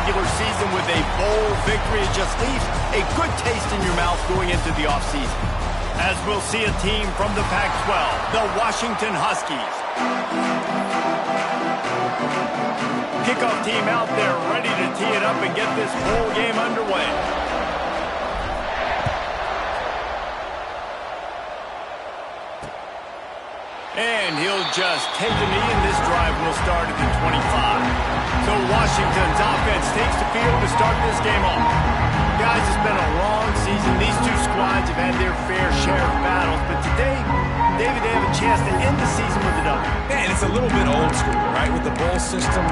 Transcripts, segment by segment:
regular season with a bowl victory. It just leaves a good taste in your mouth going into the offseason. As we'll see a team from the Pac-12, the Washington Huskies. Kickoff team out there ready to tee it up and get this bowl game underway. And he'll just take the knee, and this drive will start at the 25. So Washington's offense takes the field to start this game off. Guys, it's been a long season. These two squads have had their fair share of battles, but today, David, they have a chance to end the season with a W. And it's a little bit old school, right? With the bowl system,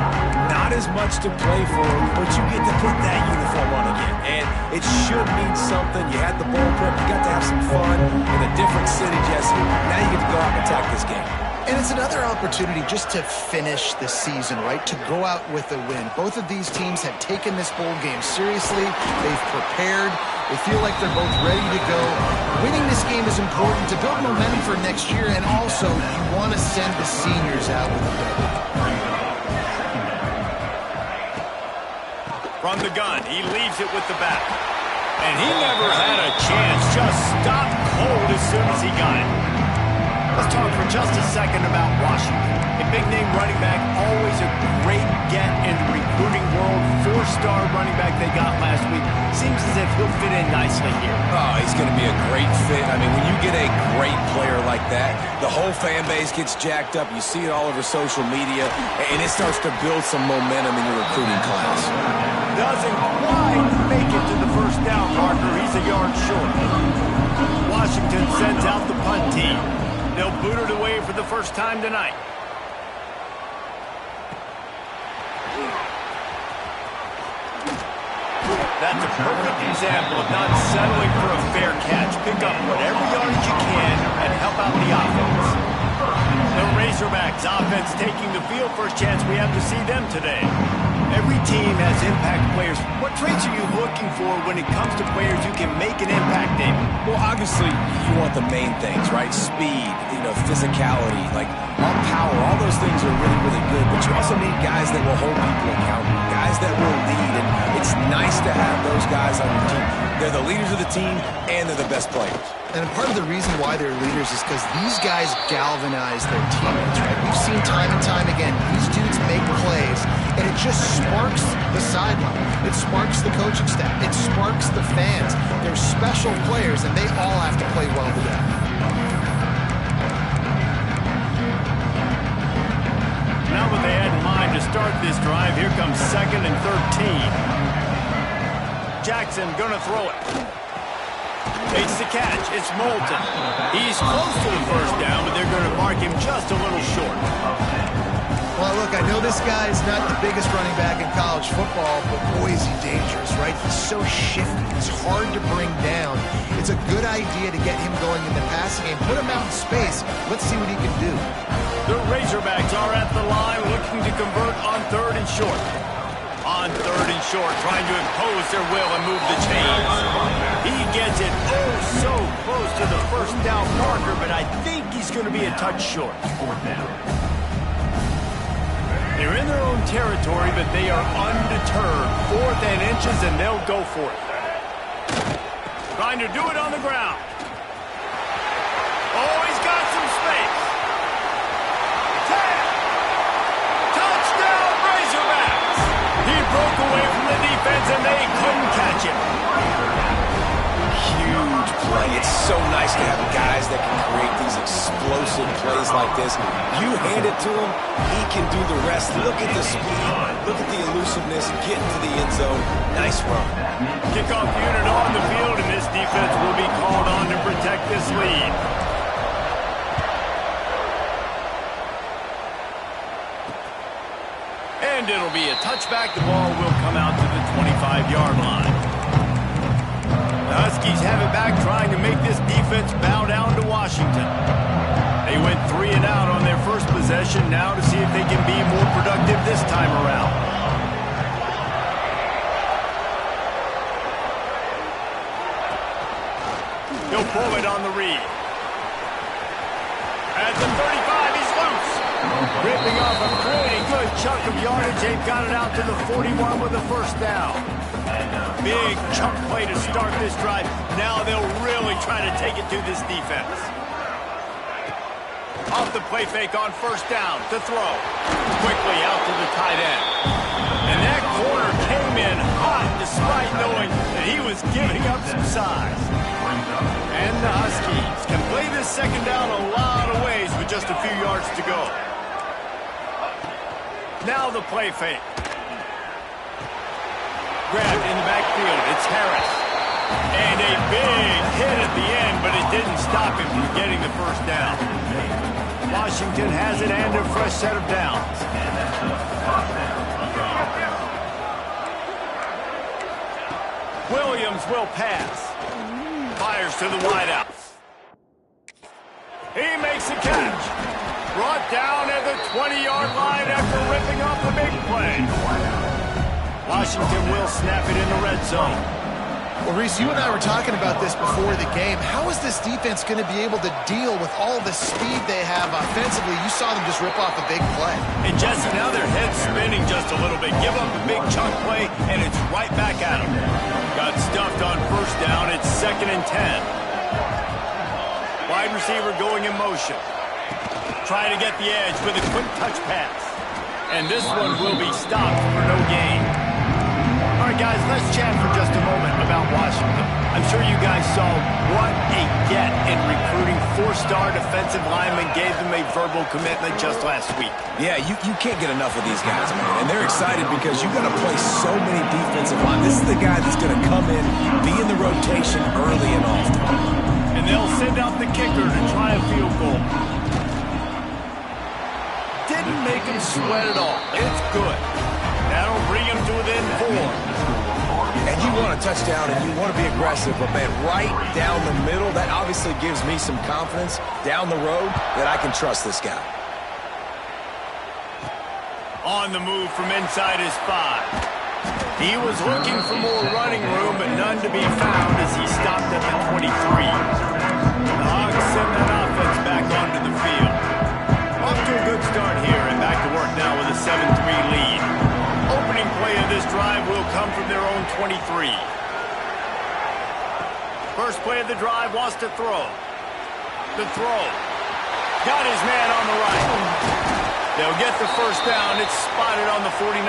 not as much to play for, but you get to put that uniform on again. And it should mean something. You had the bowl prep. You got to have some fun in a different city, Jesse. Now you get to go out and attack this game. And it's another opportunity just to finish the season, right? To go out with a win. Both of these teams have taken this bowl game seriously. They've prepared. They feel like they're both ready to go. Winning this game is important to build momentum for next year, and also you want to send the seniors out with a W. From the gun, he leaves it with the back. And he never had a chance. Just stopped cold as soon as he got it. Let's talk for just a second about Washington. A big-name running back, always a great get in the recruiting world. Four-star running back they got last week. Seems as if he'll fit in nicely here. Oh, he's going to be a great fit. I mean, when you get a great player like that, the whole fan base gets jacked up. You see it all over social media, and it starts to build some momentum in your recruiting class. Doesn't quite make it to the first down marker. He's a yard short. Washington sends out the punt team. They'll boot it away for the first time tonight. That's a perfect example of not settling for a fair catch. Pick up whatever yardage you can and help out the offense. The Razorbacks offense taking the field. First chance we have to see them today. Every team has impact players. What traits are you looking for when it comes to players who can make an impact, David? Well, obviously, you want the main things, right? Speed, physicality, like all power. All those things are really, really good. But you also need guys that will hold people accountable, guys that will lead. And it's nice to have those guys on your team. They're the leaders of the team, and they're the best players. And part of the reason why they're leaders is because these guys galvanize their teammates, right? We've seen time and time again, these dudes make plays, and it just sparks the sideline. It sparks the coaching staff. It sparks the fans. They're special players, and they all have to play well together. Now what they had in mind to start this drive, here comes 2nd and 13. Jackson gonna throw it. Takes the catch. It's Moulton. He's close to the first down, but they're going to mark him just a little short. Well, look, I know this guy is not the biggest running back in college football, but boy, is he dangerous, right? He's so shifty. He's hard to bring down. It's a good idea to get him going in the passing game. Put him out in space. Let's see what he can do. The Razorbacks are at the line looking to convert on 3rd and short. On 3rd and short, trying to impose their will and move the chains. He gets it so close to the first down marker, but I think he's going to be a touch short. 4th down. They're in their own territory, but they are undeterred. 4th and inches, and they'll go for it. Trying to do it on the ground. Oh, he's got some space. 10. Touchdown, Razorbacks. He broke away from the defense, and they couldn't catch him. Huge play. It's so nice to have guys that can create these explosive plays like this. You hand it to him, he can do the rest. Look at the speed. Look at the elusiveness. Get into the end zone. Nice run. Kickoff unit on the field, and this defense will be called on to protect this lead. And it'll be a touchback. The ball will come out to the 25-yard line. The Huskies have it back, trying to make this defense bow down to Washington. They went 3 and out on their first possession, now to see if they can be more productive this time around. He'll pull it on the read. At the 35, he's loose. Ripping off a pretty good chunk of yardage. They've got it out to the 41 with a first down. Big chunk play to start this drive. Now they'll really try to take it to this defense. Off the play fake on first down to throw. Quickly out to the tight end. And that corner came in hot despite knowing that he was giving up some size. And the Huskies can play this second down a lot of ways with just a few yards to go. Now the play fake. Grabbed in the backfield. It's Harris. And a big hit at the end, but it didn't stop him from getting the first down. Washington has it and a fresh set of downs. Williams will pass. Fires to the wideouts. He makes a catch. Brought down at the 20-yard line after ripping off a big play. Washington will snap it in the red zone. Well, Reese, you and I were talking about this before the game. How is this defense going to be able to deal with all the speed they have offensively? You saw them just rip off a big play. And Jesse, now their head's spinning just a little bit. Give up a big chunk play, and it's right back at them. Got stuffed on first down. It's 2nd and 10. Wide receiver going in motion. Trying to get the edge with a quick touch pass. And this one will be stopped for no gain. All right, guys, let's chat for just a moment about Washington. I'm sure you guys saw what a get in recruiting. 4-star defensive linemen gave them a verbal commitment just last week. Yeah, you can't get enough of these guys, man. And they're excited because you've got to play so many defensive line. This is the guy that's going to come in, be in the rotation early and often. And they'll send out the kicker to try a field goal. Didn't make him sweat at all. It's good. That'll bring him to within 4. And you want a touchdown and you want to be aggressive, but man, right down the middle, that obviously gives me some confidence down the road that I can trust this guy. On the move from inside his 5. He was looking for more running room, but none to be found as he stopped at the 23. The Hogs send that offense back onto the field. Off to a good start here and back to work now with a 7-3 lead. Opening play of this drive will come from their own 23. First play of the drive wants to throw. The throw. Got his man on the right. They'll get the first down. It's spotted on the 49.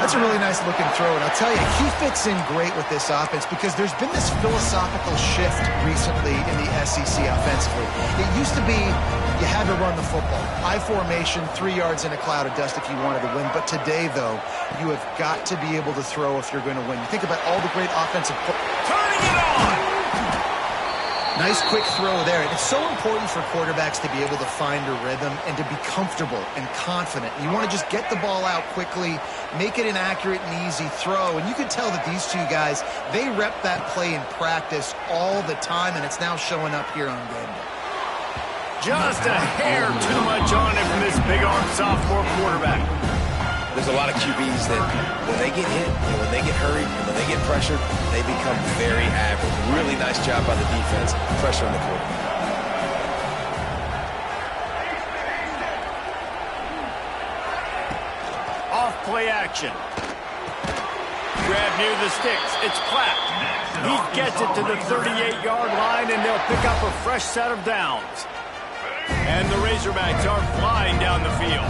That's a really nice looking throw, and I'll tell you, he fits in great with this offense because there's been this philosophical shift recently in the SEC offensively. It used to be you had to run the football. High formation, 3 yards in a cloud of dust if you wanted to win. But today, though, you have got to be able to throw if you're going to win. You think about all the great offensive... Turning it on! Nice quick throw there. And it's so important for quarterbacks to be able to find a rhythm and to be comfortable and confident. You want to just get the ball out quickly, make it an accurate and easy throw. And you can tell that these two guys, they rep that play in practice all the time, and it's now showing up here on game day. Just a hair too much on it from this big-arm sophomore quarterback. There's a lot of QBs that when they get hit and when they get hurried and when they get pressured, they become very average. Really nice job by the defense, pressuring the quarterback. Off play action. Grab near the sticks. It's Platt. He gets it to the 38-yard line, and they'll pick up a fresh set of downs. And the Razorbacks are flying down the field.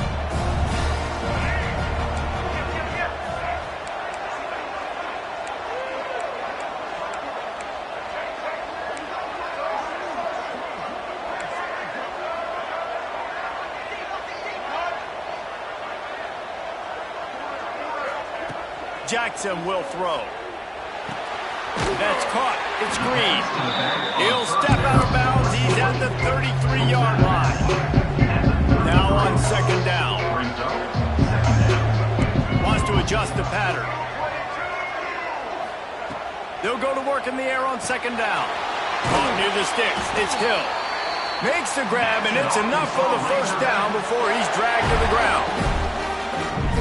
Jackson will throw. That's caught. It's Green. He'll step out of bounds. He's at the 33-yard line. Now on second down. Wants to adjust the pattern. They'll go to work in the air on second down. Caught near the sticks. It's Hill. Makes the grab, and it's enough for the first down before he's dragged to the ground.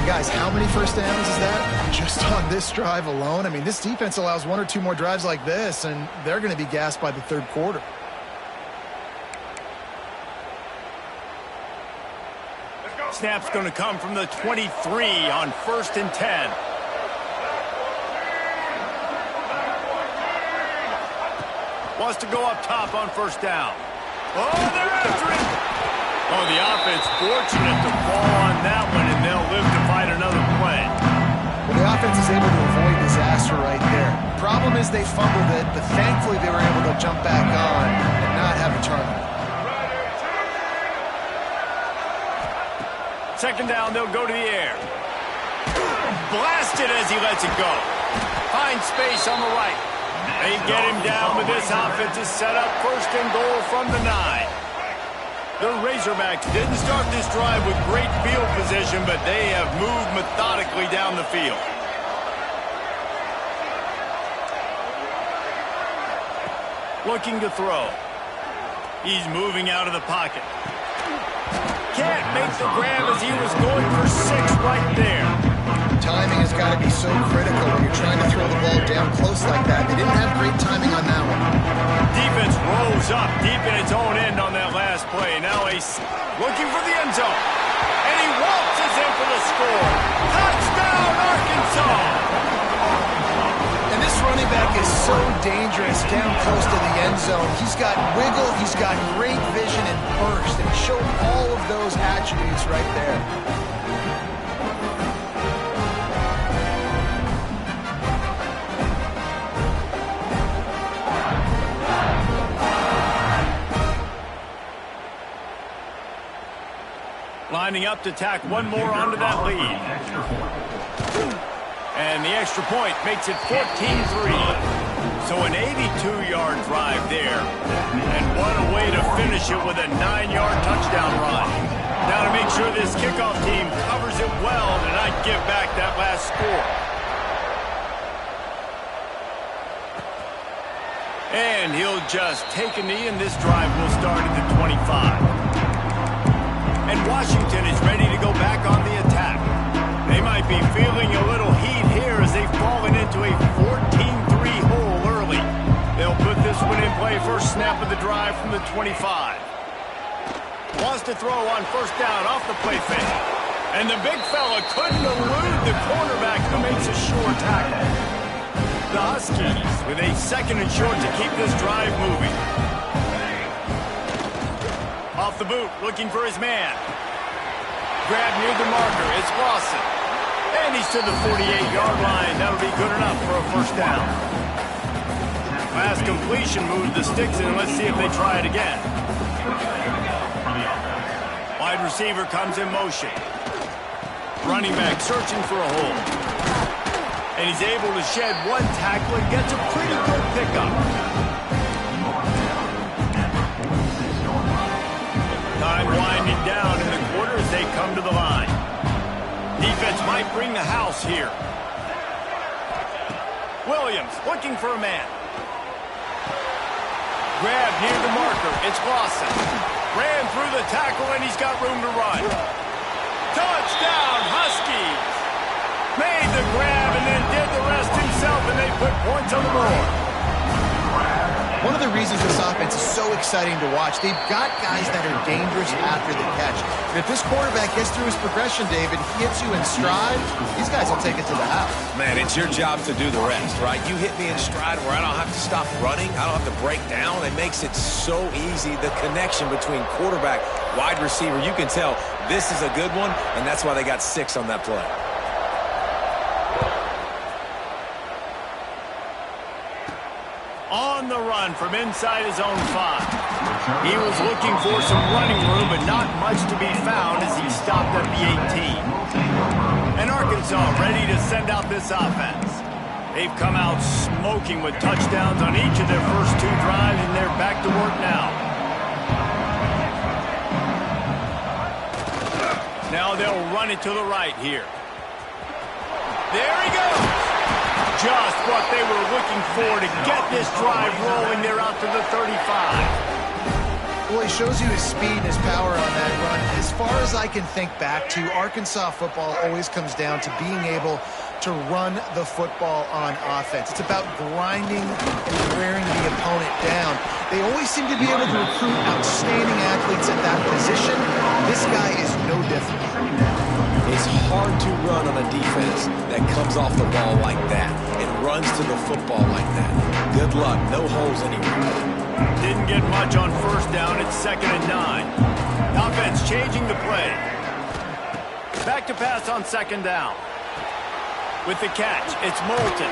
Guys, how many first downs is that? Just on this drive alone? I mean, this defense allows 1 or 2 more drives like this, and they're going to be gassed by the third quarter. Snap's going to come from the 23 on 1st and 10. Wants to go up top on 1st down. Oh, they're after him. Oh, the offense fortunate to fall on that one, and they'll live to fight another play. Well, the offense is able to avoid disaster right there. Problem is they fumbled it, but thankfully they were able to jump back on and not have a turnover. 2nd down, they'll go to the air. Blasted as he lets it go. Finds space on the right. They get him down, but this offense is set up 1st and goal from the 9. The Razorbacks didn't start this drive with great field position, but they have moved methodically down the field. Looking to throw. He's moving out of the pocket. Can't make the grab as he was going for 6 right there. Timing has got to be so critical when you're trying to throw the ball down close like that. They didn't have great timing on that one. Defense rose up deep in its own end on that last play. Now he's looking for the end zone. And he waltzes in for the score. Touchdown, Arkansas! And this running back is so dangerous down close to the end zone. He's got wiggle, he's got great vision and burst, and he showed all of those attributes right there. Lining up to tack one more onto that lead. And the extra point makes it 14-3. So an 82-yard drive there. And what a way to finish it with a 9-yard touchdown run. Now to make sure this kickoff team covers it well to not give back that last score. And he'll just take a knee, and this drive will start at the 25. And Washington is ready to go back on the attack. They might be feeling a little heat here as they've fallen into a 14-3 hole early. They'll put this one in play first snap of the drive from the 25. Wants to throw on 1st down off the play fake. And the big fella couldn't elude the cornerback who makes a sure tackle. The Huskies with a 2nd and short to keep this drive moving. Off the boot, looking for his man. Grab near the marker, it's Lawson. And he's to the 48-yard line. That'll be good enough for a 1st down. Last completion moved the sticks in. Let's see if they try it again. Wide receiver comes in motion. Running back searching for a hole. And he's able to shed one tackle and gets a pretty good pickup. Time winding down in the quarter as they come to the line. Defense might bring the house here. Williams looking for a man. Grab near the marker. It's Lawson. Ran through the tackle and he's got room to run. Touchdown, Huskies! Made the grab and then did the rest himself, and they put points on the board. One of the reasons this offense is so exciting to watch, they've got guys that are dangerous after the catch. And if this quarterback gets through his progression, David, he hits you in stride, these guys will take it to the house. Man, it's your job to do the rest, right? You hit me in stride where I don't have to stop running. I don't have to break down. It makes it so easy. The connection between quarterback, wide receiver, you can tell this is a good one, and that's why they got 6 on that play. On the run from inside his own 5. He was looking for some running room, but not much to be found as he stopped at the 18. And Arkansas ready to send out this offense. They've come out smoking with touchdowns on each of their first 2 drives, and they're back to work now. Now they'll run it to the right here. There he goes. Just what they were looking for to get this drive rolling. They're out to the 35. Well, he shows you his speed and his power on that run. As far as I can think back to, Arkansas football always comes down to being able to run the football on offense. It's about grinding and wearing the opponent down. They always seem to be able to recruit outstanding athletes at that position. This guy is no different. It's hard to run on a defense that comes off the ball like that and runs to the football like that. Good luck. No holes anywhere. Didn't get much on first down. It's 2nd and 9. Offense changing the play. Back to pass on 2nd down. With the catch, it's Moulton.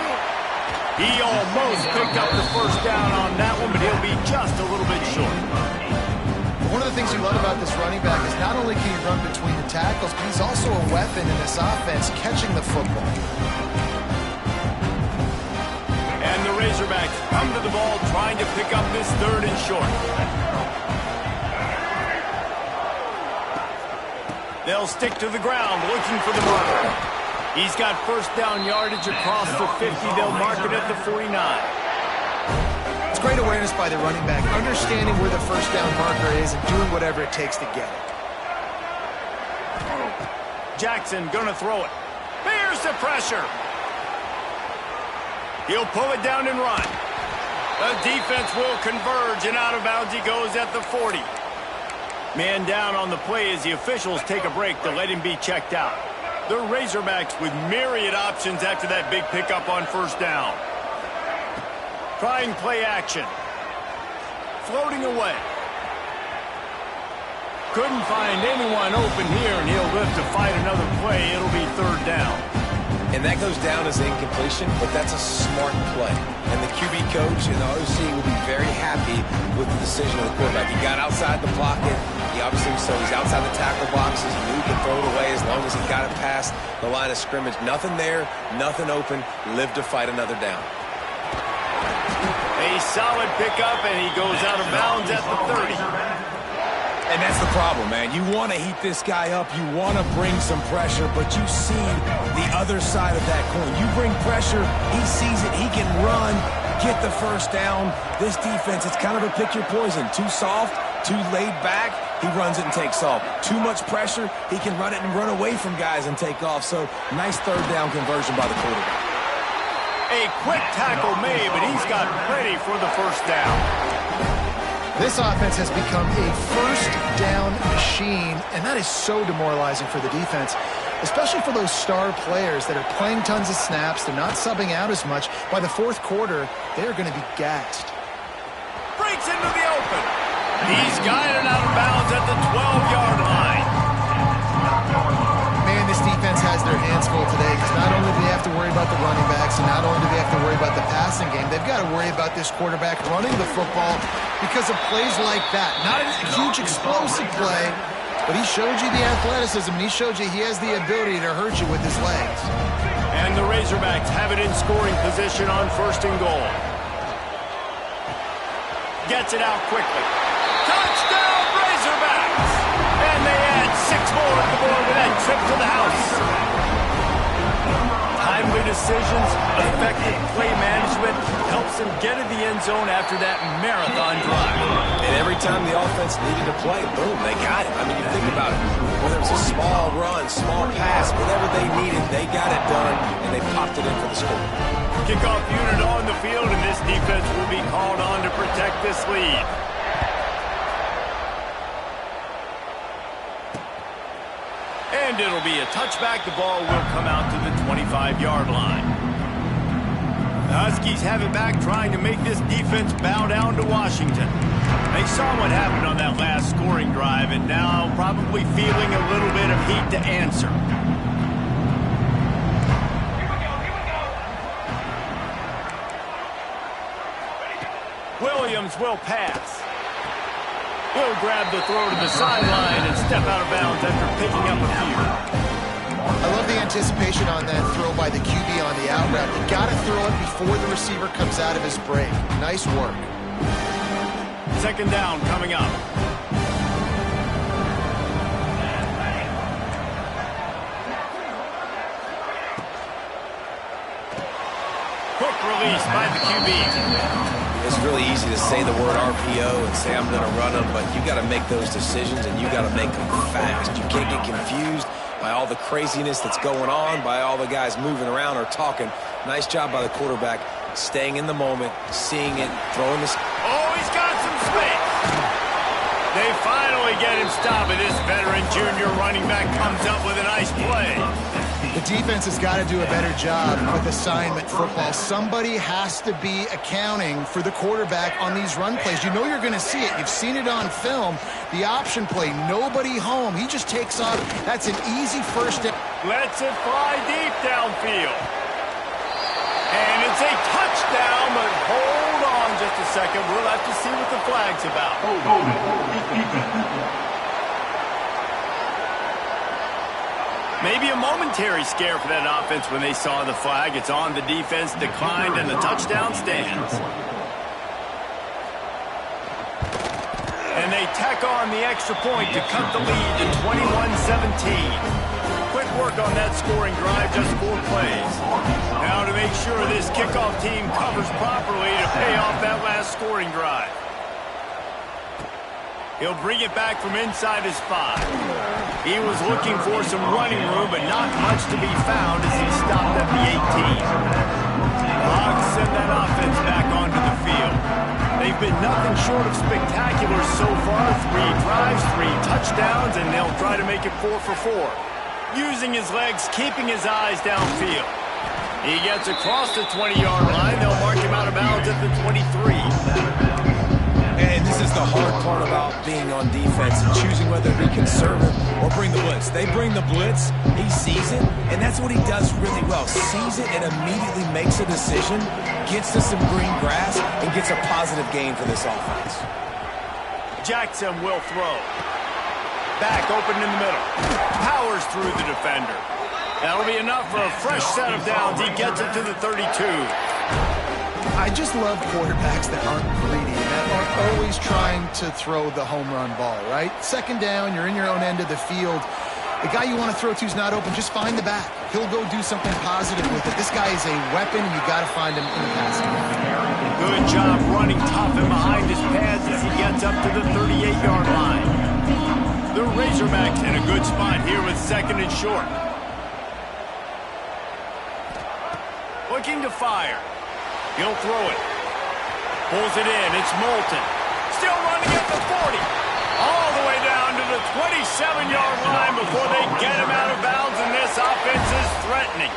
He almost picked up the first down on that one, but he'll be just a little bit short. One of the things you love about this running back is not only can he run between the tackles, but he's also a weapon in this offense catching the football. And the Razorbacks come to the ball trying to pick up this 3rd and short. They'll stick to the ground looking for the marker. He's got first down yardage across the 50. They'll mark it at the 49. It's great awareness by the running back, understanding where the first down marker is and doing whatever it takes to get it. Jackson gonna throw it. Here's the pressure. He'll pull it down and run. The defense will converge, and out of bounds he goes at the 40. Man down on the play as the officials take a break to let him be checked out. The Razorbacks with myriad options after that big pickup on first down. Trying play action. Floating away. Couldn't find anyone open here, and he'll live to fight another play. It'll be 3rd down. And that goes down as incompletion, but that's a smart play. And the QB coach and the OC will be very happy with the decision of the quarterback. He got outside the pocket. He obviously, so he's outside the tackle boxes. He knew he could throw it away as long as he got it past the line of scrimmage. Nothing there, nothing open. Live to fight another down. A solid pickup, and he goes out of bounds at the 30. And that's the problem, man. You want to heat this guy up. You want to bring some pressure, but you see the other side of that coin. You bring pressure, he sees it, he can run, get the first down. This defense, it's kind of a pick your poison. Too soft, too laid back, he runs it and takes off. Too much pressure, he can run it and run away from guys and take off. So, nice 3rd down conversion by the quarterback. A quick tackle made, but he's got plenty for the first down. This offense has become a first down machine, and that is so demoralizing for the defense, especially for those star players that are playing tons of snaps. They're not subbing out as much. By the 4th quarter, they're going to be gassed. Breaks into the open. He's guided out of bounds at the 12-yard line. Man, this defense has their hands full today because not only do they have to worry about the running backs and not only do they have to worry about the passing game, they've got to worry about this quarterback running the football because of plays like that. Not a huge explosive play, but he showed you the athleticism, and he showed you he has the ability to hurt you with his legs. And the Razorbacks have it in scoring position on 1st and goal. Gets it out quickly. Touchdown, Razorbacks! And they add 6 more at the board with that trip to the house. Timely decisions, effective play management helps them get in the end zone after that marathon drive. And every time the offense needed to play, boom, they got it. I mean, you think about it. Whether it's a small run, small pass, whatever they needed, they got it done, and they popped it in for the score. Kickoff unit on the field, and this defense will be called on to protect this lead. And it'll be a touchback. The ball will come out to the 25-yard line. The Huskies have it back, trying to make this defense bow down to Washington. They saw what happened on that last scoring drive, and now probably feeling a little bit of heat to answer. Williams will pass. He'll grab the throw to the sideline and step out of bounds after picking up a few. I love the anticipation on that throw by the QB on the out route. You got to throw it before the receiver comes out of his break. Nice work. 2nd down coming up. Quick release by the QB. It's really easy to say the word RPO and say I'm going to run them, but you got to make those decisions and you got to make them fast. You can't get confused by all the craziness that's going on, by all the guys moving around or talking. Nice job by the quarterback, staying in the moment, seeing it, throwing this. Oh, he's got some space. They finally get him stopped, and this veteran junior running back comes up with a nice play. The defense has got to do a better job with assignment football. Somebody has to be accounting for the quarterback on these run plays. You know you're going to see it. You've seen it on film. The option play, nobody home. He just takes off. That's an easy first down. Lets it fly deep downfield. And it's a touchdown, but hold on just a second. We'll have to see what the flag's about. Maybe a momentary scare for that offense when they saw the flag. It's on, the defense declined, and the touchdown stands. And they tack on the extra point to cut the lead to 21-17. Quick work on that scoring drive, just 4 plays. Now to make sure this kickoff team covers properly to pay off that last scoring drive. He'll bring it back from inside his 5. He was looking for some running room, but not much to be found as he stopped at the 18. Bucs send that offense back onto the field. They've been nothing short of spectacular so far. 3 drives, 3 touchdowns, and they'll try to make it 4 for 4. Using his legs, keeping his eyes downfield. He gets across the 20-yard line. They'll mark him out of bounds at the 23. And this is the hard part about being on defense and choosing whether to be conservative or bring the blitz. They bring the blitz, he sees it, and that's what he does really well. Sees it and immediately makes a decision, gets to some green grass, and gets a positive gain for this offense. Jackson will throw. Back open in the middle. Powers through the defender. That'll be enough for a fresh set of downs. He gets it to the 32. I just love quarterbacks that aren't greedy, that aren't always trying to throw the home run ball, right? Second down, you're in your own end of the field. The guy you want to throw to is not open. Just find the back. He'll go do something positive with it. This guy is a weapon. You got to find him in the passing game. Good job running tough and behind his pads as he gets up to the 38-yard line. The Razorbacks in a good spot here with 2nd and short. Looking to fire. He'll throw it. Pulls it in. It's Moulton. Still running at the 40. All the way down to the 27-yard line before they get him out of bounds, and this offense is threatening.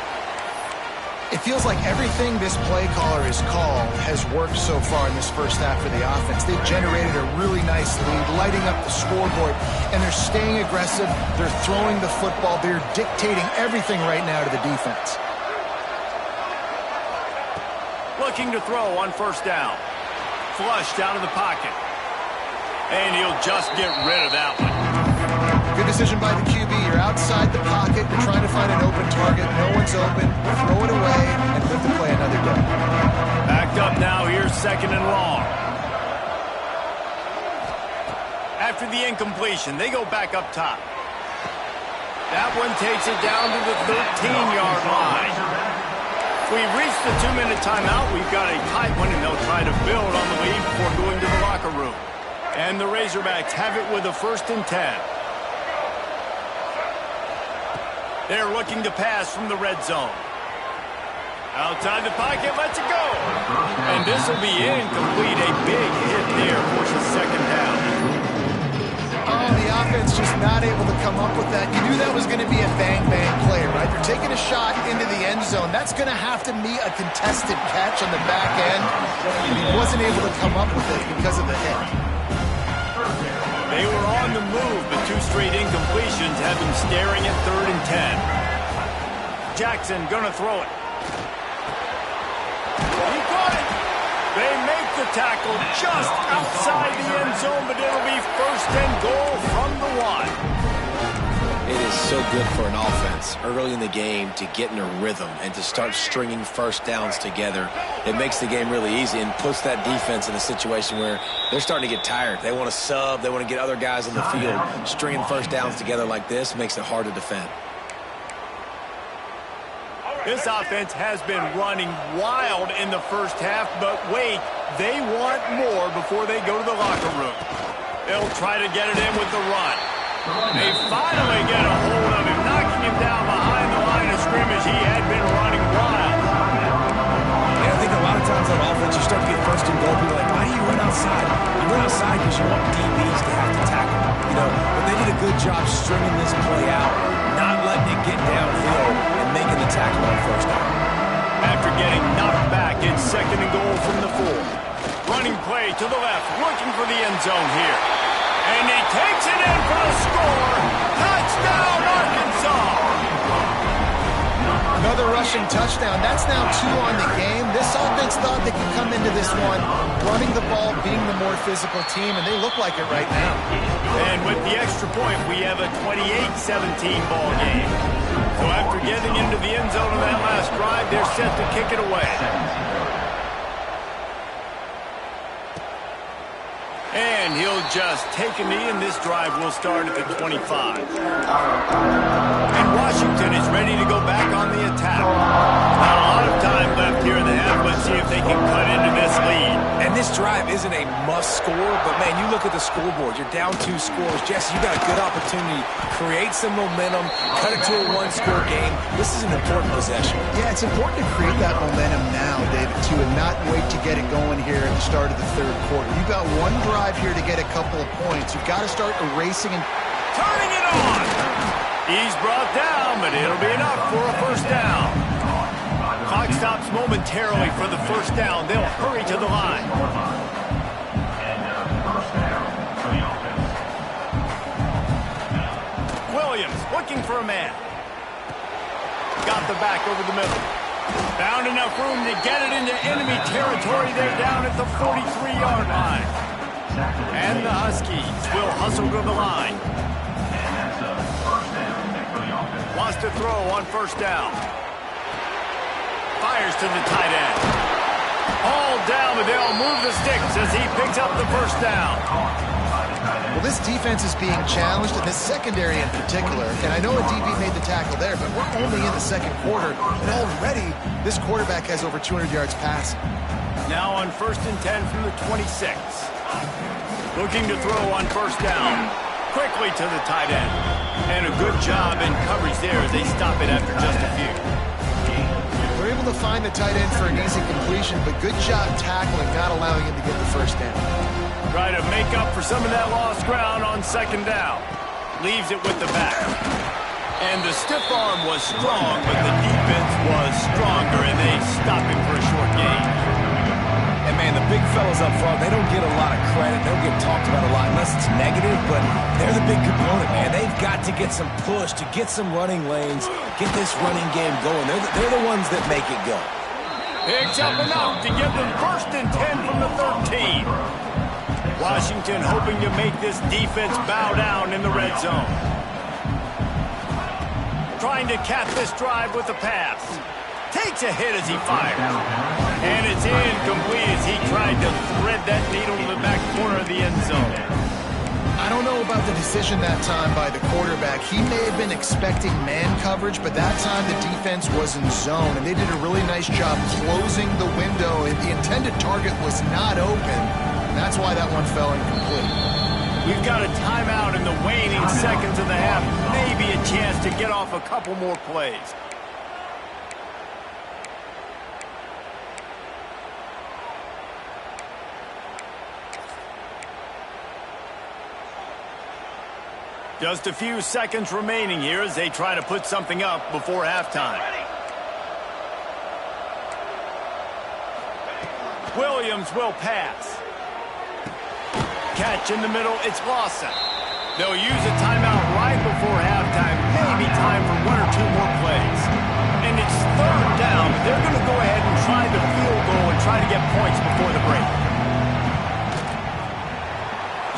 It feels like everything this play caller has called has worked so far in this first half for the offense. They've generated a really nice lead, lighting up the scoreboard, and they're staying aggressive. They're throwing the football. They're dictating everything right now to the defense. Looking to throw on 1st down. Flushed out of the pocket. And he'll just get rid of that one. Good decision by the QB. You're outside the pocket. You're trying to find an open target. No one's open. Throw it away and live to play another day. Backed up now. Here's 2nd and long. After the incompletion, they go back up top. That one takes it down to the 13-yard line. We've reached the 2-minute timeout. We've got a tight one, and they'll try to build on the lead before going to the locker room. And the Razorbacks have it with a 1st and 10. They're looking to pass from the red zone. Outside the pocket, lets it go. And this will be incomplete. A big hit there for the 2nd down. Oh, the offense just not able to come up with that. You knew that was going to be a bang-bang play, right? You're taking a shot into the end zone. That's going to have to be a contested catch on the back end. And he wasn't able to come up with it because of the hit. They were on the move, but 2 straight incompletions have them staring at 3rd and 10. Jackson gonna throw it. He caught it. They make the tackle just outside the end zone, but it'll be 1st and goal from the 1. It is so good for an offense early in the game to get in a rhythm and to start stringing 1st downs together. It makes the game really easy and puts that defense in a situation where they're starting to get tired. They want to sub. They want to get other guys in the field. Stringing 1st downs together like this makes it hard to defend. This offense has been running wild in the first half, but wait, They want more before they go to the locker room. They'll try to get it in with the run. They finally get a hold of him, knocking him down behind the line of scrimmage. He had been running wild. And I think a lot of times on offense, you start to get first and goal. People are like, why do you run outside? You run outside because you want DBs to have to tackle. You know, but they did a good job stringing this play out, not letting it get downfield and making the tackle on first down. After getting knocked back, it's second and goal from the 4. Running play to the left, looking for the end zone here. And he takes it in for the score. Touchdown, Arkansas! Another rushing touchdown. That's now 2 on the game. This offense thought they could come into this one running the ball, being the more physical team, and they look like it right now. And with the extra point, we have a 28-17 ball game. So after getting into the end zone of that last drive, they're set to kick it away. And he'll just take a knee, and this drive will start at the 25. And Washington is ready to go back on the attack. Not a lot of time left here in the half. Let's see if they can cut into this lead. And this drive isn't a must score, but man, you look at the scoreboard. You're down 2 scores. Jesse, you got a good opportunity. Create some momentum. Cut it to a 1-score game. This is an important possession. Yeah, it's important to create that momentum now, David, too, and not wait to get it going here at the start of the third quarter. You've got one drive here to get a couple of points. You've got to start erasing and turning it on. He's brought down, but it'll be enough for a first down. Clock stops momentarily for the first down. They'll hurry to the line. Williams looking for a man. Got the back over the middle. Found enough room to get it into enemy territory. They're down at the 43-yard line. And the Huskies will hustle to the line. Wants to throw on first down. Fires to the tight end. All down, but they'll move the sticks as he picks up the first down. Well, this defense is being challenged, and this secondary in particular. And I know a DB made the tackle there, but we're only in the second quarter, and already this quarterback has over 200 yards passing. Now on 1st and 10 from the 26. Looking to throw on first down. Quickly to the tight end. And a good job in coverage there as they stop it after just a few. They're able to find the tight end for an easy completion, but good job tackling, not allowing him to get the first down. Try to make up for some of that lost ground on second down. Leaves it with the back. And the stiff arm was strong, but the defense was stronger, and they stop him for a short gain. And man, the big fellas up front, they don't get a lot of credit. They don't get talked about a lot unless it's negative, but they're the big component, man. They've got to get some push, to get some running lanes, get this running game going. They're the ones that make it go. Picks up enough to give them 1st and 10 from the 13. Washington hoping to make this defense bow down in the red zone. Trying to cap this drive with a pass. Takes a hit as he fires. And it's incomplete as he tried to thread that needle to the back corner of the end zone. I don't know about the decision that time by the quarterback. He may have been expecting man coverage, but that time the defense was in zone, and they did a really nice job closing the window. The intended target was not open. That's why that one fell incomplete. We've got a timeout in the waning seconds of the half. Maybe a chance to get off a couple more plays. Just a few seconds remaining here as they try to put something up before halftime. Williams will pass. Catch in the middle, it's Lawson. They'll use a timeout right before halftime. Maybe time for 1 or 2 more plays. And it's 3rd down, but they're going to go ahead and try the field goal and try to get points before the break.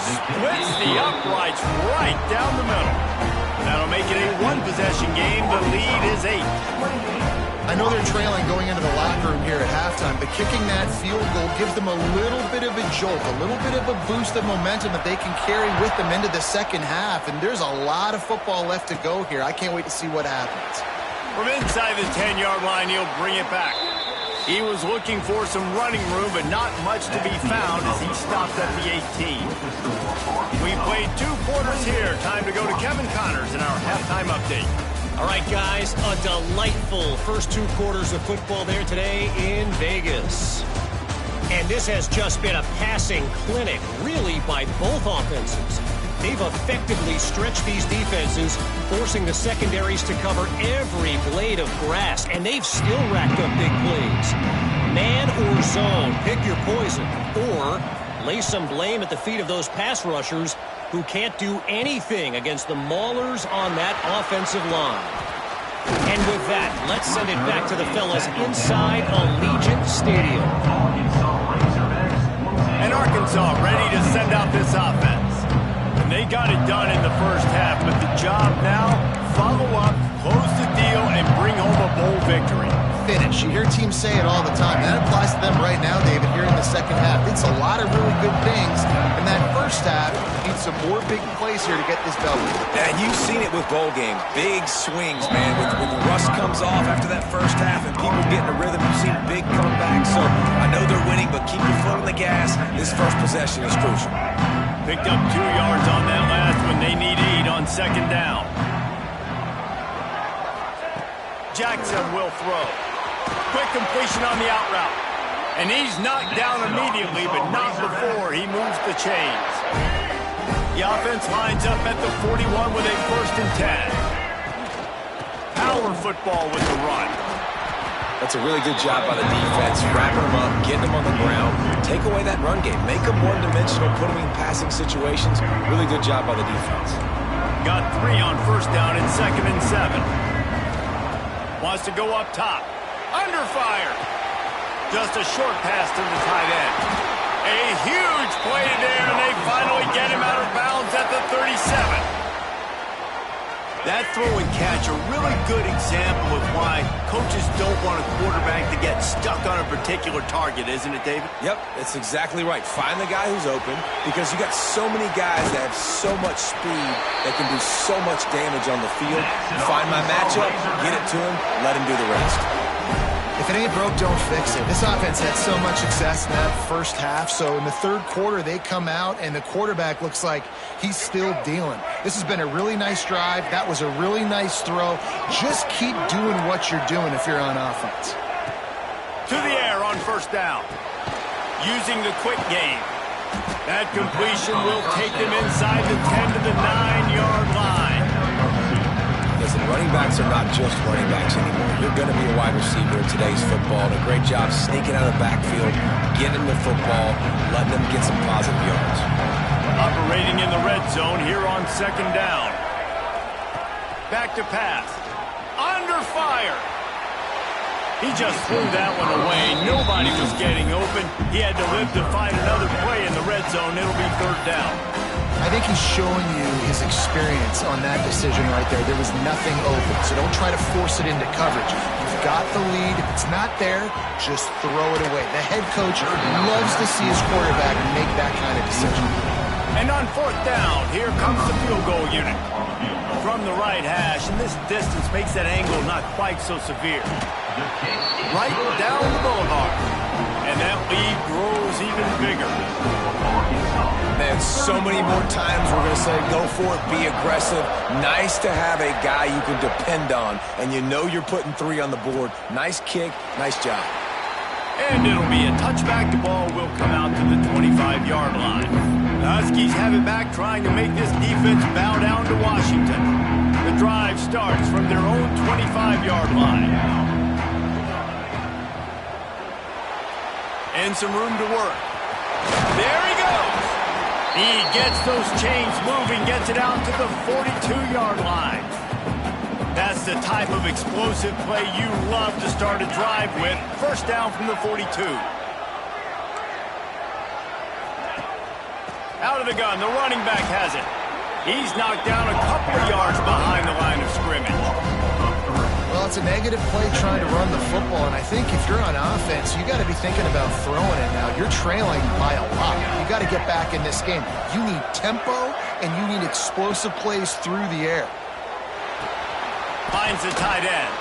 Splits the uprights right down the middle. That'll make it a 1-possession game. The lead is 8. I know they're trailing going into the locker room here at halftime, but kicking that field goal gives them a little bit of a jolt, a little bit of a boost of momentum that they can carry with them into the second half. And there's a lot of football left to go here. I can't wait to see what happens. From inside the 10-yard line, he'll bring it back. He was looking for some running room, but not much to be found as he stopped at the 18. We played 2 quarters here. Time to go to Kevin Connors in our halftime update. All right, guys, a delightful first 2 quarters of football there today in Vegas. And this has just been a passing clinic, really, by both offenses. They've effectively stretched these defenses, forcing the secondaries to cover every blade of grass, and they've still racked up big plays. Man or zone, pick your poison, or lay some blame at the feet of those pass rushers who can't do anything against the maulers on that offensive line. And with that, let's send it back to the fellas inside Allegiant Stadium. And Arkansas ready to send out this offense. And they got it done in the first half, but the job now, follow up, close the deal, and bring home a bowl victory. Finish. You hear teams say it all the time. That applies to them right now, David, here in the second half. It's a lot of really good things in that first half. Need some more big plays here to get this belt. And you've seen it with bowl games. Big swings, man. When the rust comes off after that first half and people get in a rhythm, you've seen big comebacks. So I know they're winning, but keep your foot on the gas. This first possession is crucial. Picked up 2 yards on that last one. They need 8 on second down. Jackson will throw. Quick completion on the out route. And he's knocked down immediately, but not before he moves the chains. The offense lines up at the 41 with a 1st and 10. Power football with the run. That's a really good job by the defense, wrapping them up, getting them on the ground. Take away that run game. Make them one-dimensional, put them in passing situations. Really good job by the defense. Got 3 on 1st down and 2nd and 7. Wants to go up top. Under fire. Just a short pass to the tight end. A huge play there, and they finally get him out of bounds at the 37. That throw and catch, a really good example of why coaches don't want a quarterback to get stuck on a particular target, isn't it, David? Yep, that's exactly right. Find the guy who's open, because you got so many guys that have so much speed that can do so much damage on the field. Find my matchup, get it to him, let him do the rest. If it ain't broke, don't fix it. This offense had so much success in that first half, so in the third quarter, they come out, and the quarterback looks like he's still dealing. This has been a really nice drive. That was a really nice throw. Just keep doing what you're doing if you're on offense. To the air on 1st down. Using the quick game. That completion will take them inside the 10 to the 9-yard line. Listen, running backs are not just running backs anymore. You're going to be a wide receiver in today's football, and a great job sneaking out of the backfield, getting the football, letting them get some positive yards. Operating in the red zone here on 2nd down. Back to pass. Under fire. He just threw that one away. Nobody was getting open. He had to live to find another play in the red zone. It'll be 3rd down. I think he's showing you his experience on that decision right there. There was nothing open, so don't try to force it into coverage. You've got the lead. If it's not there, just throw it away. The head coach loves to see his quarterback make that kind of decision. And on 4th down, here comes the field goal unit. From the right hash, and this distance makes that angle not quite so severe. Right down the boulevard. And that lead grows even bigger. Man, so many more times we're going to say, go for it, be aggressive. Nice to have a guy you can depend on, and you know you're putting 3 on the board. Nice kick, nice job. And it'll be a touchback. The ball will come out to the 25-yard line. The Huskies have it back, trying to make this defense bow down to Washington. The drive starts from their own 25-yard line. And some room to work. There he goes. He gets those chains moving, gets it out to the 42-yard line. That's the type of explosive play you love to start a drive with. 1st down from the 42. Out of the gun, the running back has it. He's knocked down a couple of yards behind the line of scrimmage. Well, it's a negative play trying to run the football, and I think if you're on offense, you got to be thinking about throwing it now. You're trailing by a lot. You got to get back in this game. You need tempo, and you need explosive plays through the air. Finds the tight end.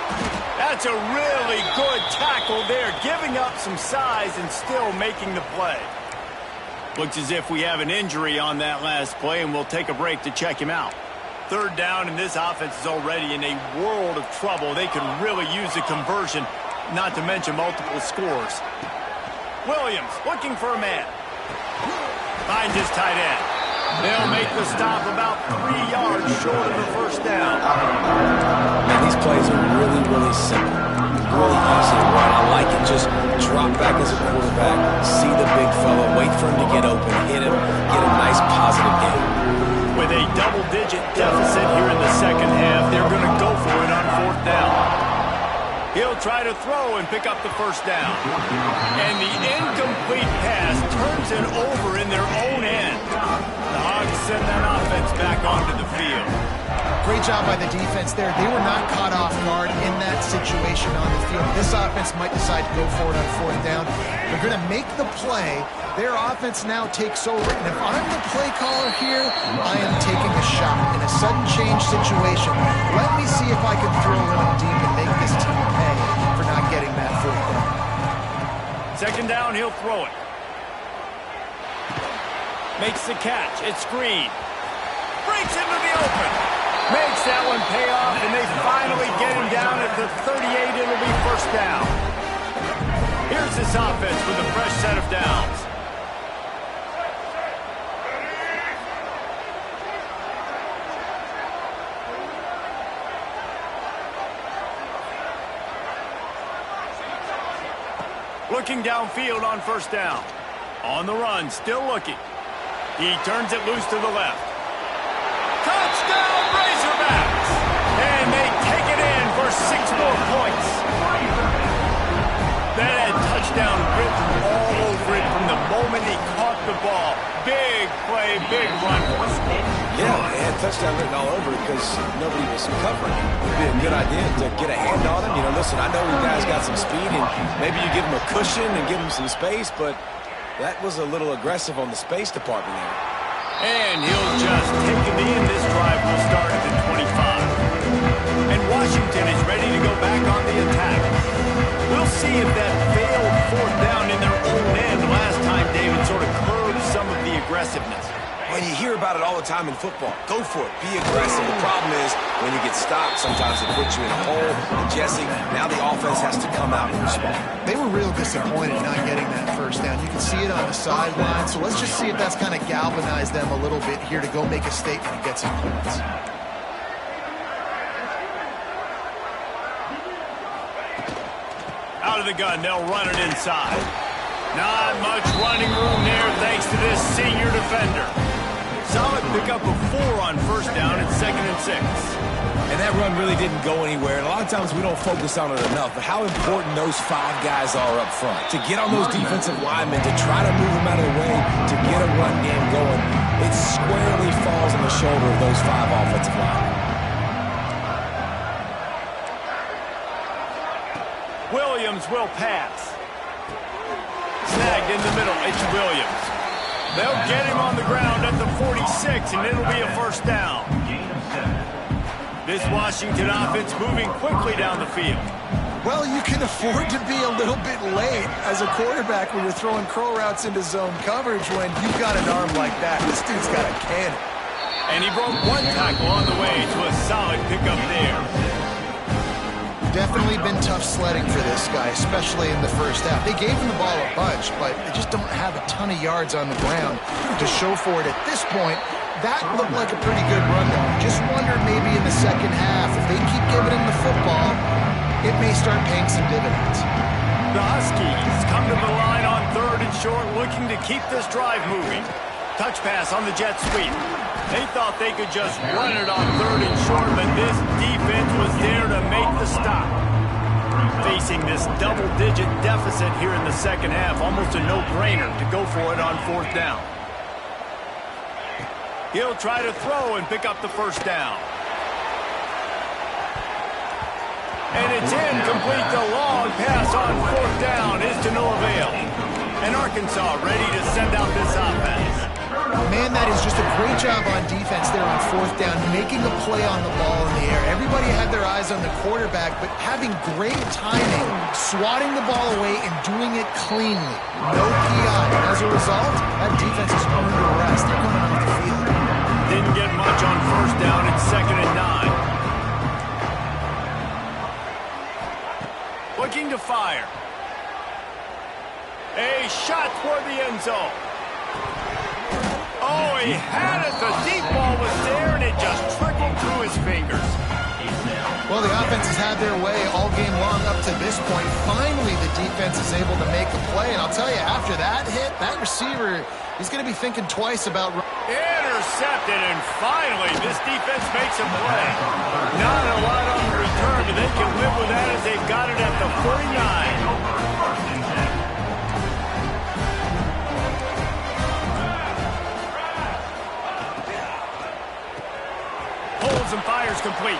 That's a really good tackle there, giving up some size and still making the play. Looks as if we have an injury on that last play, and we'll take a break to check him out. Third down, and this offense is already in a world of trouble. They could really use a conversion, not to mention multiple scores. Williams looking for a man. Finds his tight end. They'll make the stop about 3 yards short of the first down. Man, these plays are really, really simple. Really easy to run. I like it. Just drop back as a quarterback, see the big fella, wait for him to get open, hit him, get a nice positive game. With a double-digit deficit here in the second half, they're going to go for it on fourth down. He'll try to throw and pick up the first down. And the incomplete pass turns it over in their own end. The Hogs send that offense back onto the field. Great job by the defense there. They were not caught off guard in that situation on the field. This offense might decide to go for it on fourth down. They're going to make the play. Their offense now takes over. And if I'm the play caller here, I am taking a shot in a sudden change situation. Let me see if I can throw one deep and make this team pay for not getting that fourth down. Second down, he'll throw it. Makes the catch. It's Green. Breaks into the open. Makes that one pay off, and they finally get him down at the 38. It'll be first down. Here's this offense with a fresh set of downs. Looking downfield on first down. On the run, still looking. He turns it loose to the left. Touchdown, Razorbacks! And they take it in for 6 more points. That had touchdown written all over it from the moment he caught the ball. Big play, big run. Yeah, they had touchdown written all over it because nobody was covering him. It would be a good idea to get a hand on him. You know, listen, I know you guys got some speed, and maybe you give him a cushion and give him some space, but that was a little aggressive on the space department there. And he'll just take it in. This drive will start at the 25. And Washington is ready to go back on the attack. We'll see if that failed fourth down in their own end last time, David, sort of curbed some of the aggressiveness. And you hear about it all the time in football. Go for it. Be aggressive. The problem is when you get stopped, sometimes it puts you in a hole. And Jesse, now the offense has to come out and respond. They were real disappointed not getting that first down. You can see it on the sideline. So let's just see if that's kind of galvanized them a little bit here to go make a statement and get some points. Out of the gun, they'll run it inside. Not much running room there thanks to this senior defender. Solid pickup of 4 on first down and 2nd and 6. And that run really didn't go anywhere. And a lot of times we don't focus on it enough, but how important those 5 guys are up front. To get on those defensive linemen, to try to move them out of the way, to get a run game going, it squarely falls on the shoulder of those 5 offensive linemen. Williams will pass. Snagged in the middle, it's Williams. They'll get him on the ground at the 46, and it'll be a first down. This Washington offense moving quickly down the field. Well, you can afford to be a little bit late as a quarterback when you're throwing crow routes into zone coverage when you've got an arm like that. This dude's got a cannon. And he broke 1 tackle on the way to a solid pickup there. Definitely been tough sledding for this guy, especially in the first half. They gave him the ball a bunch, but they just don't have a ton of yards on the ground to show for it at this point. That looked like a pretty good run, though. Just wonder maybe in the second half, if they keep giving him the football, it may start paying some dividends. The Huskies come to the line on 3rd and short, looking to keep this drive moving. Touch pass on the jet sweep. They thought they could just run it on 3rd and short, but this defense was there to make the stop. Facing this double-digit deficit here in the second half, almost a no-brainer to go for it on 4th down. He'll try to throw and pick up the first down. And it's incomplete. The long pass on 4th down is to no avail. And Arkansas ready to send out this offense. Man, that is just a great job on defense there on fourth down, making a play on the ball in the air. Everybody had their eyes on the quarterback, but having great timing, swatting the ball away and doing it cleanly. No PI. As a result, that defense is earned a rest. They're coming off the field. Didn't get much on first down. It's 2nd and 9. Looking to fire. A shot toward the end zone. Oh, he had it. The deep ball was there, and it just trickled through his fingers. Well, the offense has had their way all game long up to this point. Finally, the defense is able to make a play. And I'll tell you, after that hit, that receiver, he's going to be thinking twice about... Intercepted, and finally, this defense makes a play. Not a lot on the return, but they can live with that as they've got it at the 49. Holds and fires complete.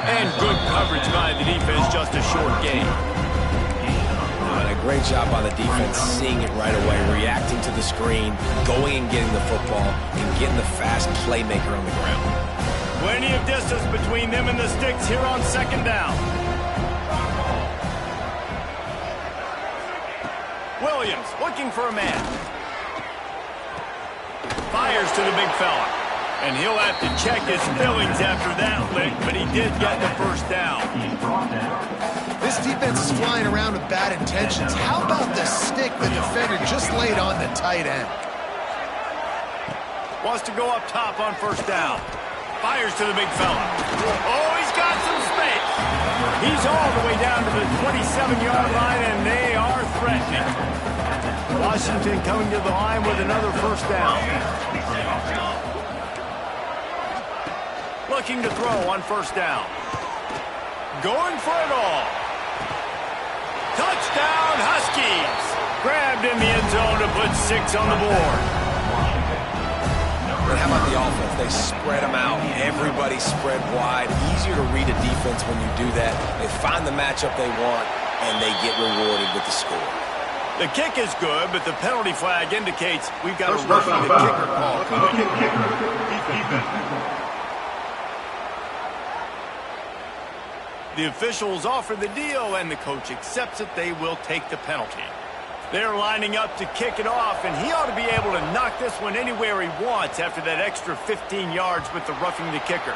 And good coverage by the defense, just a short gain. And a great job by the defense, seeing it right away, reacting to the screen, going and getting the football, and getting the fast playmaker on the ground. Plenty of distance between them and the sticks here on 2nd down. Williams looking for a man. Fires to the big fella. And he'll have to check his feelings after that lick, but he did get the first down. This defense is flying around with bad intentions. How about the stick the defender just laid on the tight end? Wants to go up top on first down. Fires to the big fella. Oh, he's got some space. He's all the way down to the 27-yard line, and they are threatening. Washington coming to the line with another first down. Looking to throw on first down. Going for it all. Touchdown, Huskies. Grabbed in the end zone to put 6 on the board. But how about the offense? They spread them out. Everybody spread wide. Easier to read a defense when you do that. They find the matchup they want, and they get rewarded with the score. The kick is good, but the penalty flag indicates we've got a roughing the kicker call coming. The officials offer the deal, and the coach accepts it. They will take the penalty. They're lining up to kick it off, and he ought to be able to knock this one anywhere he wants after that extra 15 yards with the roughing the kicker.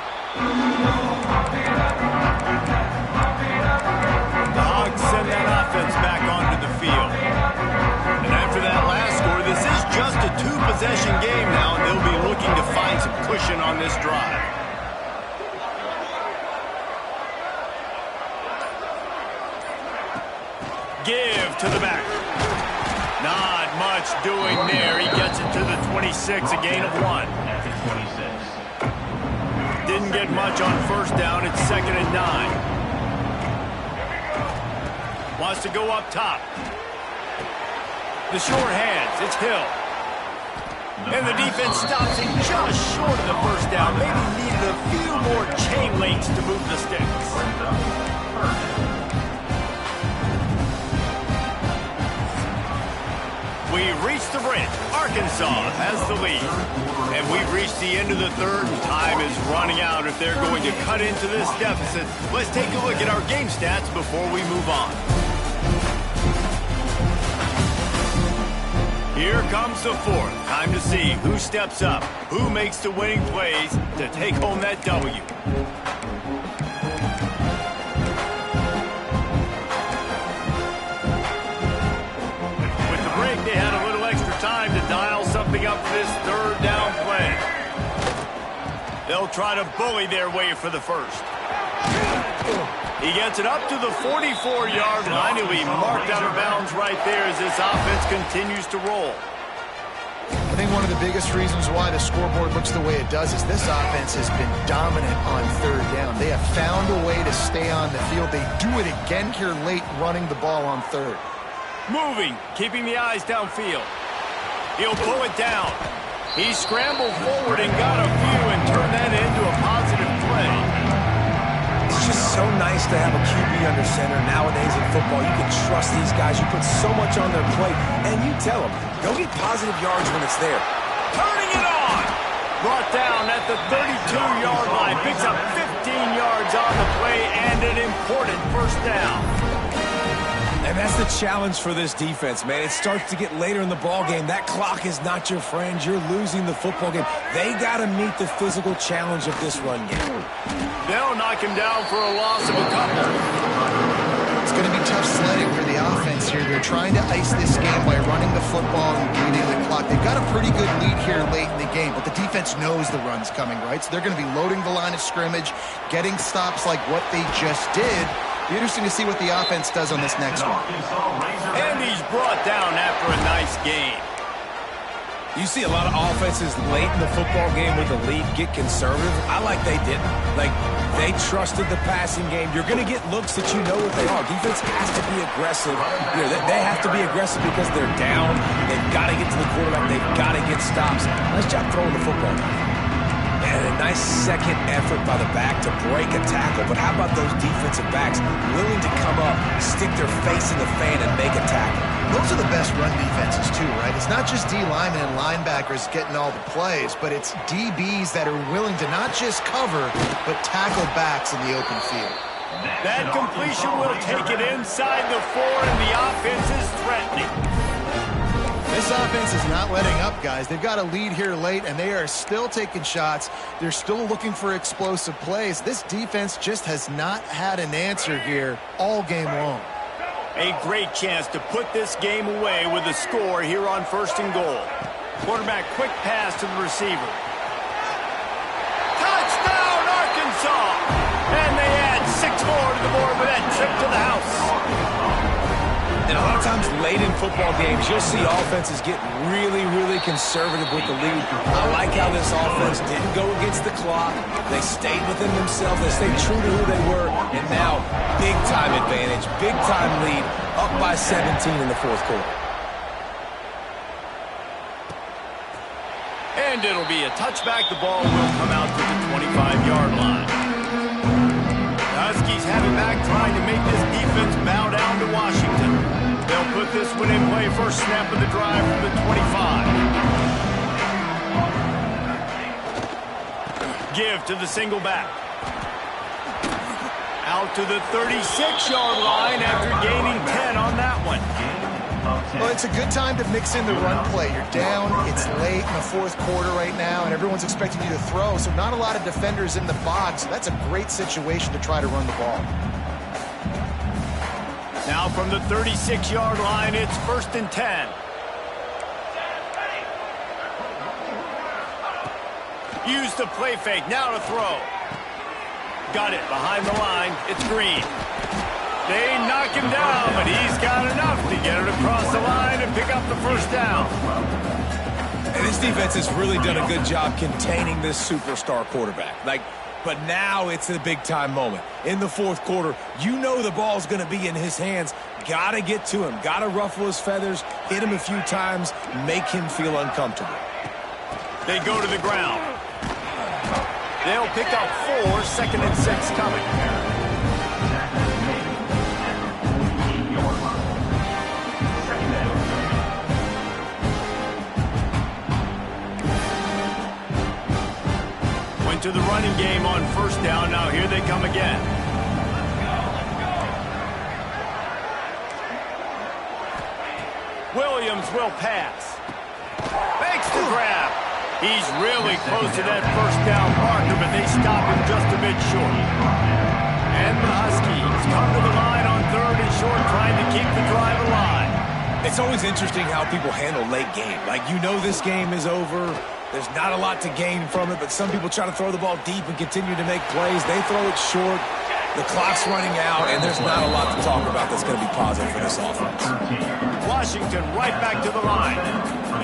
The Hogs send that offense back onto the field. And after that last score, this is just a 2-possession game now, and they'll be looking to find some cushion on this drive. Give to the back. Not much doing there. He gets it to the 26, a gain of 1. Didn't get much on first down. It's 2nd and 9. Wants to go up top. The short hands. It's Hill. And the defense stops him just short of the first down. Maybe needed a few more chain links to move the sticks. We've reached the bridge. Arkansas has the lead. And we've reached the end of the third, and time is running out if they're going to cut into this deficit. Let's take a look at our game stats before we move on. Here comes the fourth. Time to see who steps up, who makes the winning plays to take home that W. They had a little extra time to dial something up for this third down play. They'll try to bully their way for the first. He gets it up to the 44-yard line. He'll be marked out of bounds right there as this offense continues to roll. I think one of the biggest reasons why the scoreboard looks the way it does is this offense has been dominant on third down. They have found a way to stay on the field. They do it again here late, running the ball on third. Moving, keeping the eyes downfield. He'll pull it down. He scrambled forward and got a few and turned that into a positive play. It's just so nice to have a QB under center. Nowadays in football, you can trust these guys. You put so much on their plate, and you tell them, go get positive yards when it's there. turning it on. Brought down at the 32-yard line. Picks up 15 yards on the play and an important first down. And that's the challenge for this defense, man. It starts to get later in the ball game. That clock is not your friend. You're losing the football game. They got to meet the physical challenge of this run game. They'll knock him down for a loss of a couple. It's going to be tough sledding for the offense here. They're trying to ice this game by running the football and bleeding the clock. They've got a pretty good lead here late in the game, but the defense knows the run's coming, right? So they're going to be loading the line of scrimmage, getting stops like what they just did. Be interesting to see what the offense does on this next one. And he's brought down after a nice game. You see a lot of offenses late in the football game with the lead get conservative. I like they didn't. Like, they trusted the passing game. You're going to get looks that you know what they are. Defense has to be aggressive. You know, they have to be aggressive because they're down. They've got to get to the quarterback. They've got to get stops. Nice job throwing the football. And a nice second effort by the back to break a tackle. But how about those defensive backs willing to come up, stick their face in the fan, and make a tackle? Those are the best run defenses, too, right? It's not just D linemen and linebackers getting all the plays, but it's DBs that are willing to not just cover, but tackle backs in the open field. That completion will take it inside the 4, and the offense is threatening. This offense is not letting up, guys. They've got a lead here late, and they are still taking shots. They're still looking for explosive plays. This defense just has not had an answer here all game long. A great chance to put this game away with a score here on 1st and goal. Quarterback quick pass to the receiver. Touchdown, Arkansas! And they add 6 more to the board with that trip to the house. And a lot of times late in football games, you'll see offenses get really, really conservative with the lead. I like how this offense didn't go against the clock. They stayed within themselves. They stayed true to who they were. And now, big-time advantage, big-time lead, up by 17 in the 4th quarter. And it'll be a touchback. The ball will come out to the 25-yard line. The Huskies have it back, trying to make this defense bow down to Washington. They'll put this one in play, first snap of the drive from the 25. Give to the single back. Out to the 36-yard line after gaining 10 on that one. Well, it's a good time to mix in the run play. You're down, it's late in the 4th quarter right now, and everyone's expecting you to throw, so not a lot of defenders in the box. So that's a great situation to try to run the ball. Now from the 36-yard line, it's 1st and 10. Use the play fake, now to throw. Got it behind the line, it's Green. They knock him down, but he's got enough to get it across the line and pick up the first down. And this defense has really done a good job containing this superstar quarterback. But now it's a big-time moment. In the 4th quarter, you know the ball's going to be in his hands. Got to get to him. Got to ruffle his feathers, hit him a few times, make him feel uncomfortable. They go to the ground. They'll pick up 4, 2nd and 6 coming. To the running game on 1st down. Now here they come again. Williams will pass. Makes the grab. He's really close to that first down marker, but they stop him just a bit short. And the Huskies come to the line on 3rd and short, trying to keep the drive alive. It's always interesting how people handle late game. Like, you know this game is over. There's not a lot to gain from it, but some people try to throw the ball deep and continue to make plays. They throw it short. The clock's running out, and there's not a lot to talk about that's going to be positive for this offense. Washington right back to the line.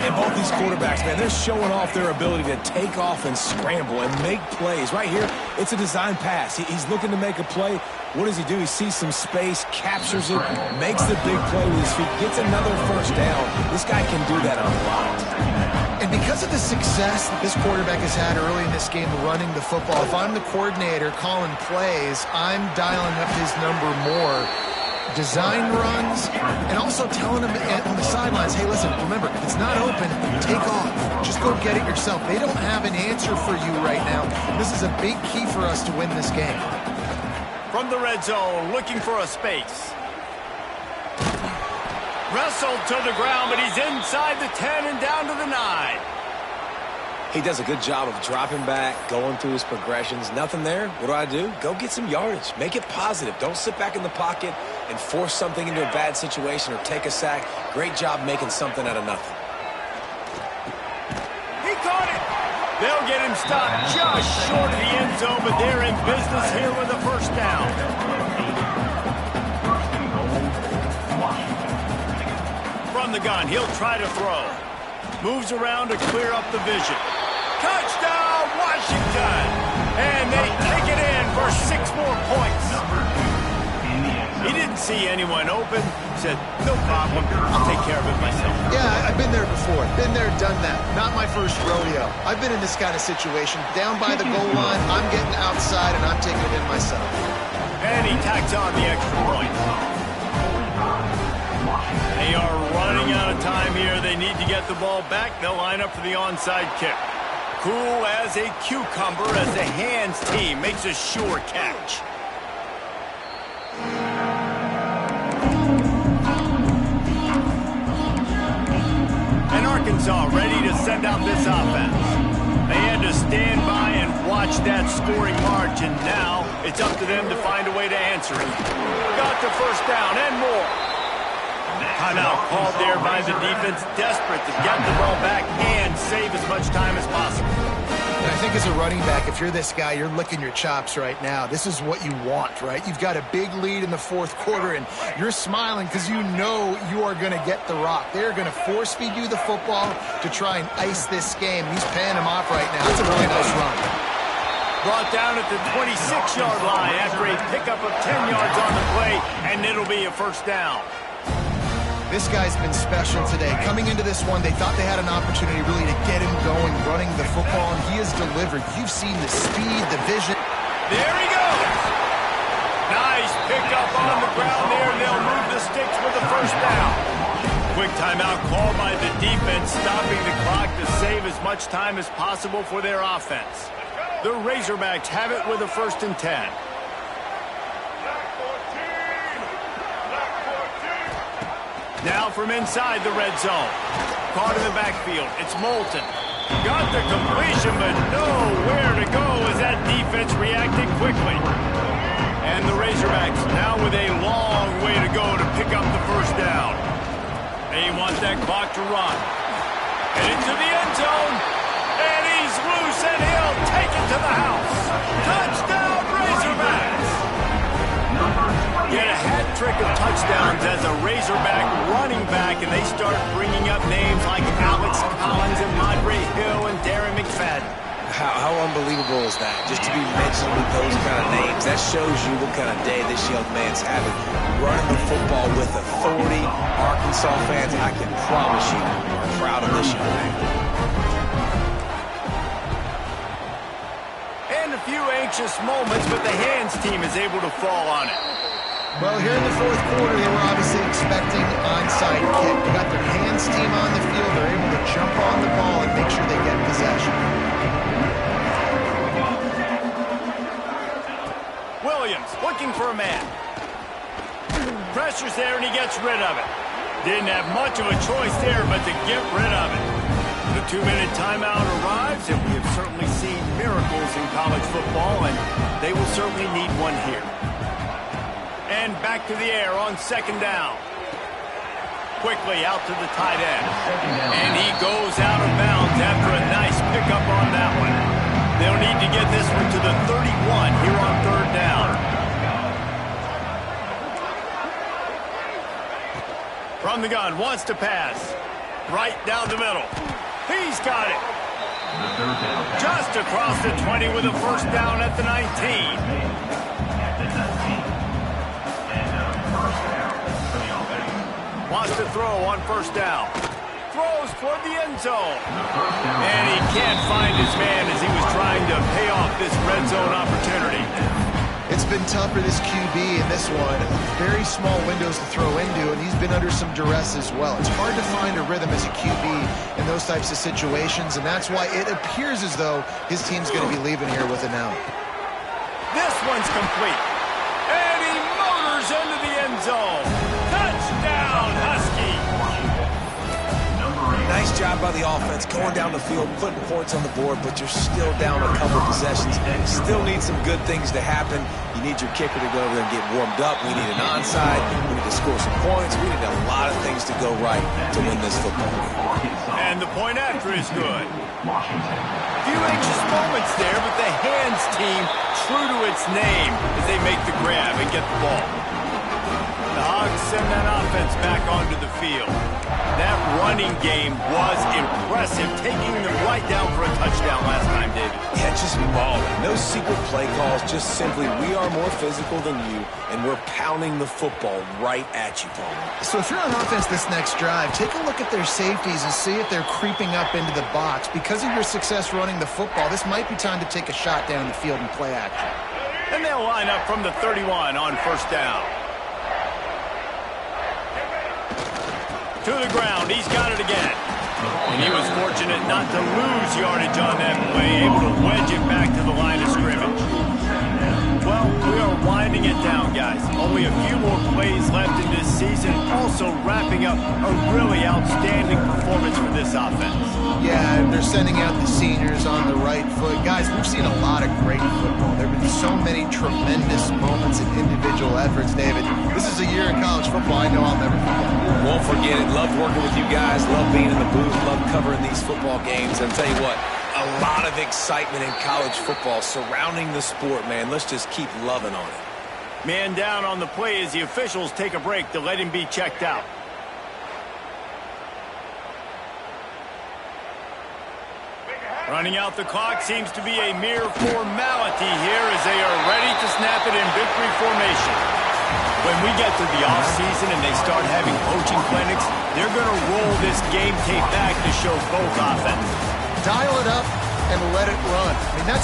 And both these quarterbacks, man, they're showing off their ability to take off and scramble and make plays. Right here, it's a design pass. He's looking to make a play. What does he do? He sees some space, captures it, makes the big play with his feet, gets another first down. This guy can do that on a lot. And because of the success that this quarterback has had early in this game running the football, if I'm the coordinator calling plays, I'm dialing up his number more. design runs, and also telling them on the sidelines, hey, listen, remember, if it's not open, take off. Just go get it yourself. They don't have an answer for you right now. This is a big key for us to win this game. From the red zone, looking for a space. Wrestled to the ground, but he's inside the 10 and down to the 9. He does a good job of dropping back, going through his progressions. Nothing there. What do? Go get some yardage. Make it positive. Don't sit back in the pocket and force something into a bad situation or take a sack. Great job making something out of nothing. He caught it. They'll get him stopped just short of the end zone, but they're in business here with a first down. From the gun, he'll try to throw. Moves around to clear up the vision. Touchdown, Washington! And they take it in for 6 more points. He didn't see anyone open. Said, no problem. I'll take care of it myself. Yeah, I've been there before. Been there, done that. Not my first rodeo. I've been in this kind of situation. Down by the goal line, I'm getting outside, and I'm taking it in myself. And he tacks on the extra point. They are running out of time here. They need to get the ball back. They'll line up for the onside kick. Cool as a cucumber as the hands team makes a sure catch. And Arkansas ready to send out this offense. They had to stand by and watch that scoring margin. Now it's up to them to find a way to answer it. Got the first down and more. Timeout called there by the defense, desperate to get the ball back and save as much time as possible. And I think as a running back, if you're this guy, you're licking your chops right now. This is what you want, right? You've got a big lead in the fourth quarter, and you're smiling because you know you are going to get the rock. They're going to force feed you the football to try and ice this game. He's paying him off right now. It's a really nice run. Brought down at the 26-yard line after a pickup of 10 yards on the play, and it'll be a first down. This guy's been special today. Coming into this one, they thought they had an opportunity really to get him going, running the football, and he has delivered. You've seen the speed, the vision. There he goes. Nice pickup on the ground there. They'll move the sticks with the first down. Quick timeout called by the defense, stopping the clock to save as much time as possible for their offense. The Razorbacks have it with a 1st and 10. Now from inside the red zone. Caught in the backfield. It's Moulton. Got the completion, but nowhere to go as that defense reacted quickly. And the Razorbacks now with a long way to go to pick up the first down. They want that clock to run. And into the end zone. And he's loose, and he'll take it to the house. Touchdown, Razorbacks! Get a hat trick of touchdowns as a Razorback running back, and they start bringing up names like Alex Collins and Madre Hill and Darren McFadden. How unbelievable is that? Just to be mentioned with those kind of names, that shows you what kind of day this young man's having. Running the football with authority. Arkansas fans, I can promise you, are proud of this young man. And a few anxious moments, but the hands team is able to fall on it. Well, here in the fourth quarter, they were obviously expecting onside kick. They got their hands team on the field. They're able to jump on the ball and make sure they get possession. Williams looking for a man. Pressure's there, and he gets rid of it. Didn't have much of a choice there, but to get rid of it. The 2-minute timeout arrives, and we have certainly seen miracles in college football, and they will certainly need one here. And back to the air on 2nd down. Quickly out to the tight end. And he goes out of bounds after a nice pickup on that one. They'll need to get this one to the 31 here on 3rd down. From the gun, wants to pass. Right down the middle. He's got it. Just across the 20 with a first down at the 19. Wants to throw on 1st down. Throws toward the end zone. And he can't find his man as he was trying to pay off this red zone opportunity. It's it's been tough for this QB in this one. Very small windows to throw into, and he's been under some duress as well. It's hard to find a rhythm as a QB in those types of situations, and that's why it appears as though his team's going to be leaving here with an out. This one's complete. And he motors into the end zone. Touchdown, Husky. Nice job by the offense going down the field, putting points on the board, but you're still down a couple possessions. Still need some good things to happen. You need your kicker to go over there and get warmed up. We need an onside. We need to score some points. We need a lot of things to go right to win this football game. And the point after is good. A few anxious moments there, but the hands team true to its name as they make the grab and get the ball. The Hogs send that offense back onto the field. That running game was impressive, taking them right down for a touchdown last time, David. Yeah, just mauling. No secret play calls, just simply we are more physical than you, and we're pounding the football right at you, Palmer. So if you're on offense this next drive, take a look at their safeties and see if they're creeping up into the box. Because of your success running the football, this might be time to take a shot down the field and play action. And they'll line up from the 31 on first down. To the ground, he's got it again. And he was fortunate not to lose yardage on that play, able to wedge it back to the line of scrimmage. Well, we are winding it down, guys. Only a few more plays left in this season, also wrapping up a really outstanding performance for this offense. Yeah, they're sending out the seniors on the right foot. Guys, we've seen a lot of great football. There have been so many tremendous moments and individual efforts, David. This is a year in college football I know I'll never forget. Won't forget it. Loved working with you guys. Loved being in the booth. Loved covering these football games. And I'll tell you what, a lot of excitement in college football surrounding the sport, man. Let's just keep loving on it. Man down on the play as the officials take a break to let him be checked out. Running out the clock seems to be a mere formality here as they are ready to snap it in victory formation. When we get to the offseason and they start having coaching clinics, they're going to roll this game tape back to show both offenses. Dial it up and let it run. I mean, that's